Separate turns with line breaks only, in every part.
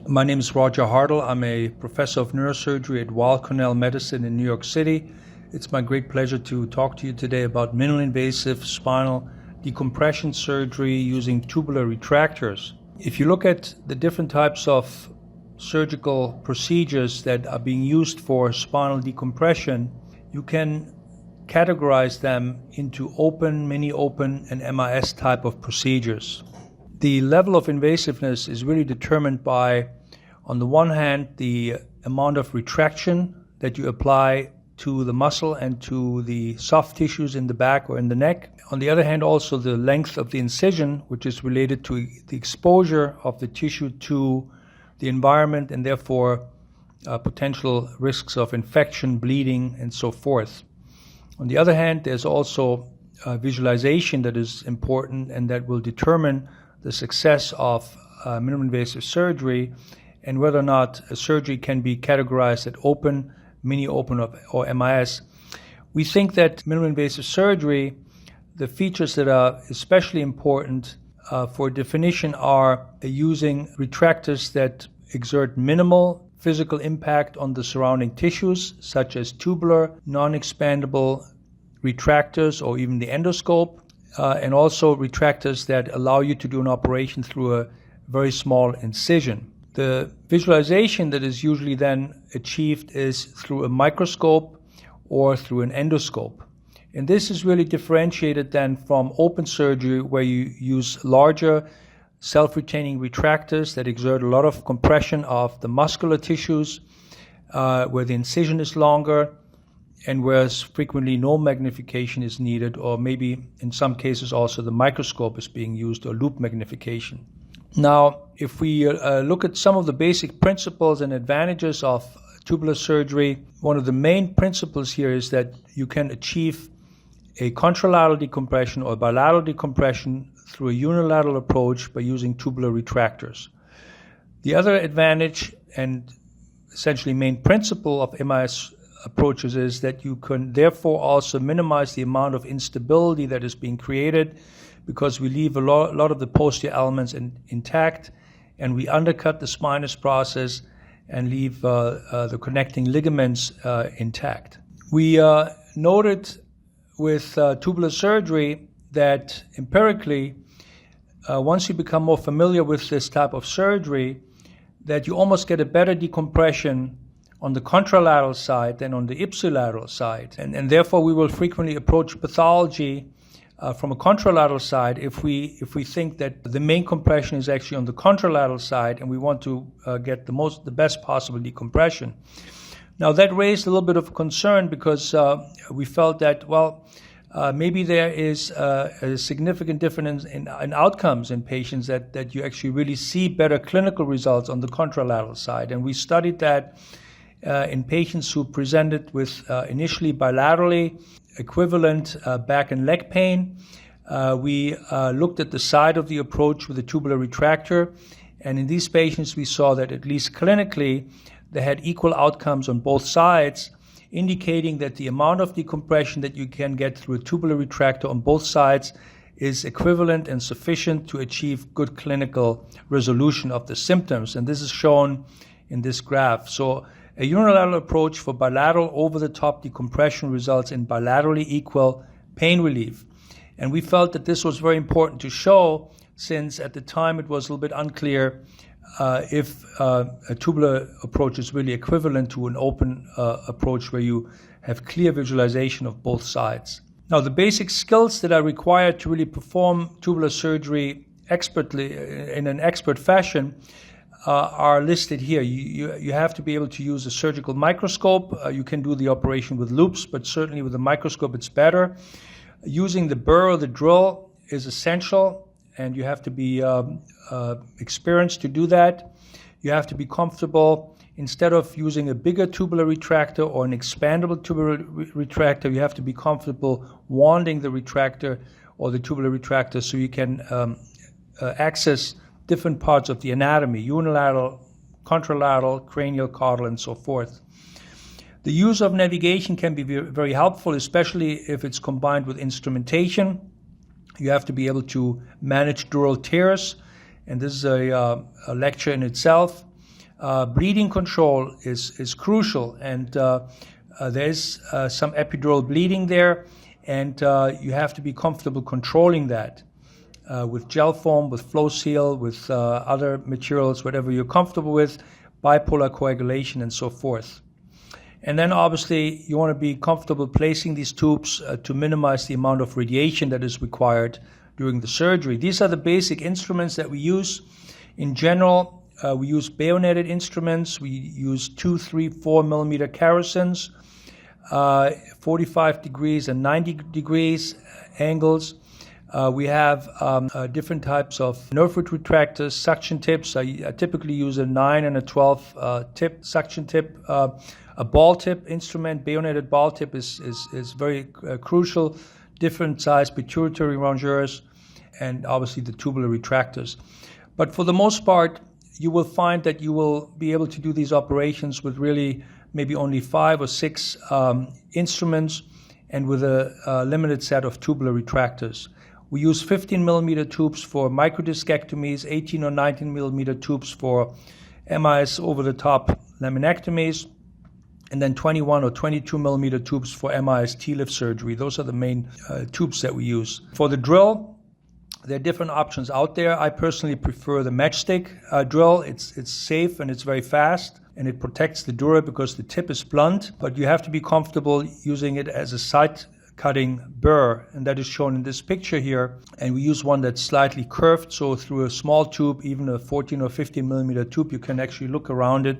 My name is Roger Hartle. I'm a professor of neurosurgery at Weill Cornell Medicine in New York City. It's my great pleasure to talk to you today about minimally invasive spinal decompression surgery using tubular retractors. If you look at the different types of surgical procedures that are being used for spinal decompression, you can categorize them into open, mini-open, and MIS type of procedures. The level of invasiveness is really determined by, on the one hand, the amount of retraction that you apply to the muscle and to the soft tissues in the back or in the neck. On the other hand, also the length of the incision, which is related to the exposure of the tissue to the environment and therefore potential risks of infection, bleeding, and so forth. On the other hand, there's also visualization that is important and that will determine the success of minimally invasive surgery and whether or not a surgery can be categorized at open, mini-open, or MIS. We think that minimally invasive surgery, the features that are especially important for definition are using retractors that exert minimal physical impact on the surrounding tissues, such as tubular, non-expandable retractors or even the endoscope, and also retractors that allow you to do an operation through a very small incision. The visualization that is usually then achieved is through a microscope or through an endoscope. And this is really differentiated then from open surgery, where you use larger self-retaining retractors that exert a lot of compression of the muscular tissues, where the incision is longer, and whereas frequently no magnification is needed, or maybe in some cases also the microscope is being used, or loop magnification. Now, if we look at some of the basic principles and advantages of tubular surgery, one of the main principles here is that you can achieve a contralateral decompression or bilateral decompression through a unilateral approach by using tubular retractors. The other advantage and essentially main principle of MIS approaches is that you can therefore also minimize the amount of instability that is being created, because we leave a lot of the posterior elements intact, and we undercut the spinous process and leave the connecting ligaments intact. We noted with tubular surgery that empirically, once you become more familiar with this type of surgery, that you almost get a better decompression on the contralateral side than on the ipsilateral side. And therefore, we will frequently approach pathology from a contralateral side if we think that the main compression is actually on the contralateral side and we want to get the best possible decompression. Now, that raised a little bit of concern because we felt that, maybe there is a significant difference in outcomes in patients that you actually really see better clinical results on the contralateral side. And we studied that in patients who presented with initially bilaterally equivalent back and leg pain. We looked at the side of the approach with a tubular retractor, and in these patients we saw that at least clinically they had equal outcomes on both sides, indicating that the amount of decompression that you can get through a tubular retractor on both sides is equivalent and sufficient to achieve good clinical resolution of the symptoms. And this is shown in this graph. So a unilateral approach for bilateral over-the-top decompression results in bilaterally equal pain relief. And we felt that this was very important to show, since at the time it was a little bit unclear if a tubular approach is really equivalent to an open approach where you have clear visualization of both sides. Now, the basic skills that are required to really perform tubular surgery expertly, in an expert fashion, are listed here. You have to be able to use a surgical microscope. You can do the operation with loops, but certainly with a microscope it's better. Using the burr or the drill is essential, and you have to be experienced to do that. You have to be comfortable. Instead of using a bigger tubular retractor or an expandable tubular retractor, you have to be comfortable wanding the retractor or the tubular retractor so you can access different parts of the anatomy: unilateral, contralateral, cranial, caudal, and so forth. The use of navigation can be very helpful, especially if it's combined with instrumentation. You have to be able to manage dural tears, and this is a lecture in itself. Bleeding control is crucial, and there's some epidural bleeding there, and you have to be comfortable controlling that with gel foam, with flow seal, with other materials, whatever you're comfortable with, bipolar coagulation, and so forth. And then obviously you want to be comfortable placing these tubes to minimize the amount of radiation that is required during the surgery. These are the basic instruments that we use. In general, we use bayoneted instruments. We use 2, 3, 4 millimeter Carosens, 45 degrees and 90 degrees angles. We have different types of nerve root retractors, suction tips. I typically use a 9 and a 12 tip suction tip. A ball tip instrument, bayoneted ball tip is very crucial. Different size pituitary rongeurs, and obviously the tubular retractors. But for the most part, you will find that you will be able to do these operations with really maybe only 5 or 6 instruments and with a limited set of tubular retractors. We use 15 millimeter tubes for microdiscectomies, 18 or 19 millimeter tubes for MIS over-the-top laminectomies, and then 21 or 22 millimeter tubes for MIS TLIF surgery. Those are the main tubes that we use. For the drill, there are different options out there. I personally prefer the matchstick drill. It's safe and it's very fast, and it protects the dura because the tip is blunt, but you have to be comfortable using it as a side cutting burr, and that is shown in this picture here. And we use one that's slightly curved, so through a small tube, even a 14 or 15 millimeter tube, you can actually look around it.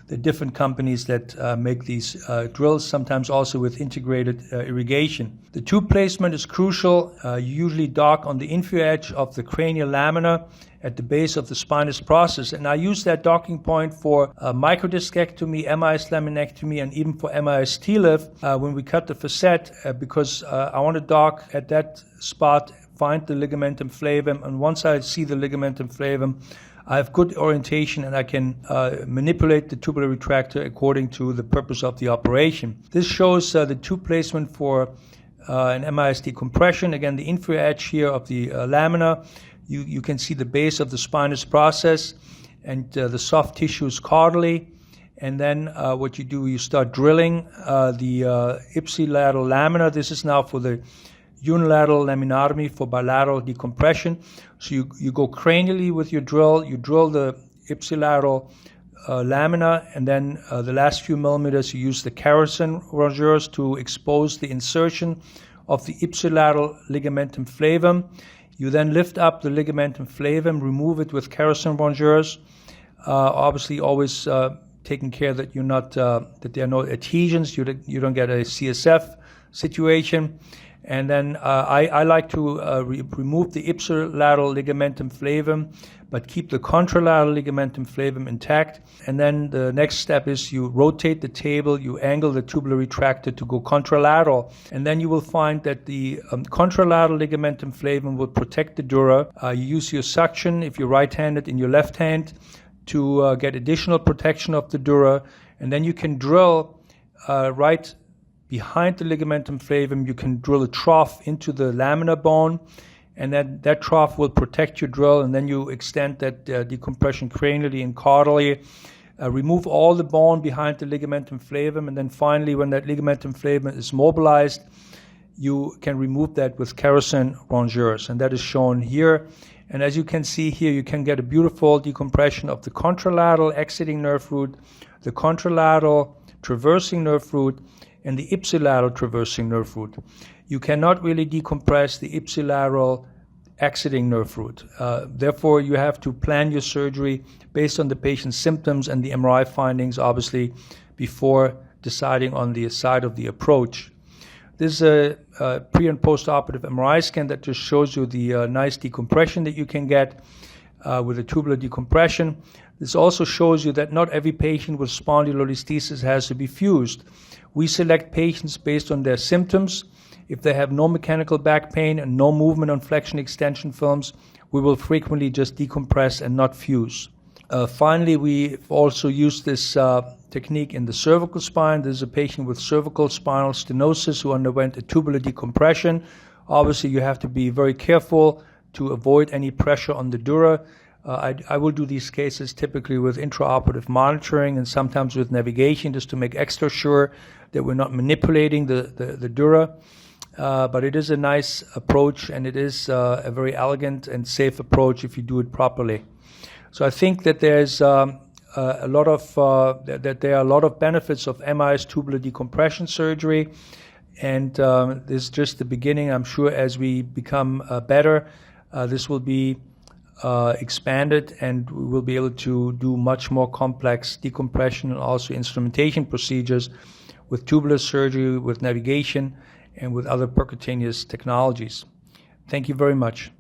There are different companies that make these drills, sometimes also with integrated irrigation. The tube placement is crucial. You usually dock on the inferior edge of the cranial lamina at the base of the spinous process. And I use that docking point for microdiscectomy, MIS laminectomy, and even for MIS TLIF when we cut the facet because I want to dock at that spot, find the ligamentum flavum, and once I see the ligamentum flavum, I have good orientation and I can manipulate the tubular retractor according to the purpose of the operation. This shows the tube placement for an MIS decompression. Again, the inferior edge here of the lamina. You can see the base of the spinous process, and the soft tissue is caudally. And then what you do, you start drilling the ipsilateral lamina. This is now for the unilateral laminotomy for bilateral decompression. So you go cranially with your drill, you drill the ipsilateral lamina, and then the last few millimeters you use the Carosen rongeurs to expose the insertion of the ipsilateral ligamentum flavum. You then lift up the ligamentum flavum, remove it with Carosen rongeurs, obviously always taking care that you're not that there are no adhesions, you don't get a CSF situation. And then I like to remove the ipsilateral ligamentum flavum, but keep the contralateral ligamentum flavum intact. And then the next step is you rotate the table, you angle the tubular retractor to go contralateral. And then you will find that the contralateral ligamentum flavum will protect the dura. You use your suction, if you're right-handed, in your left hand to get additional protection of the dura. And then you can drill right behind the ligamentum flavum. You can drill a trough into the lamina bone, and then that trough will protect your drill, and then you extend that decompression cranially and caudally. Remove all the bone behind the ligamentum flavum, and then finally, when that ligamentum flavum is mobilized, you can remove that with Carosen rongeurs, and that is shown here. And as you can see here, you can get a beautiful decompression of the contralateral exiting nerve root, the contralateral traversing nerve root, and the ipsilateral traversing nerve root. You cannot really decompress the ipsilateral exiting nerve root. Therefore, you have to plan your surgery based on the patient's symptoms and the MRI findings, obviously, before deciding on the side of the approach. This is a pre- and post-operative MRI scan that just shows you the nice decompression that you can get with a tubular decompression. This also shows you that not every patient with spondylolisthesis has to be fused. We select patients based on their symptoms. If they have no mechanical back pain and no movement on flexion extension films, we will frequently just decompress and not fuse. Finally, we also use this technique in the cervical spine. This is a patient with cervical spinal stenosis who underwent a tubular decompression. Obviously, you have to be very careful to avoid any pressure on the dura. I will do these cases typically with intraoperative monitoring and sometimes with navigation, just to make extra sure that we're not manipulating the dura. But it is a nice approach, and it is a very elegant and safe approach if you do it properly. So I think that there's there are a lot of benefits of MIS tubular decompression surgery, and this is just the beginning. I'm sure as we become better, this will be expanded, and we will be able to do much more complex decompression and also instrumentation procedures with tubular surgery, with navigation, and with other percutaneous technologies. Thank you very much.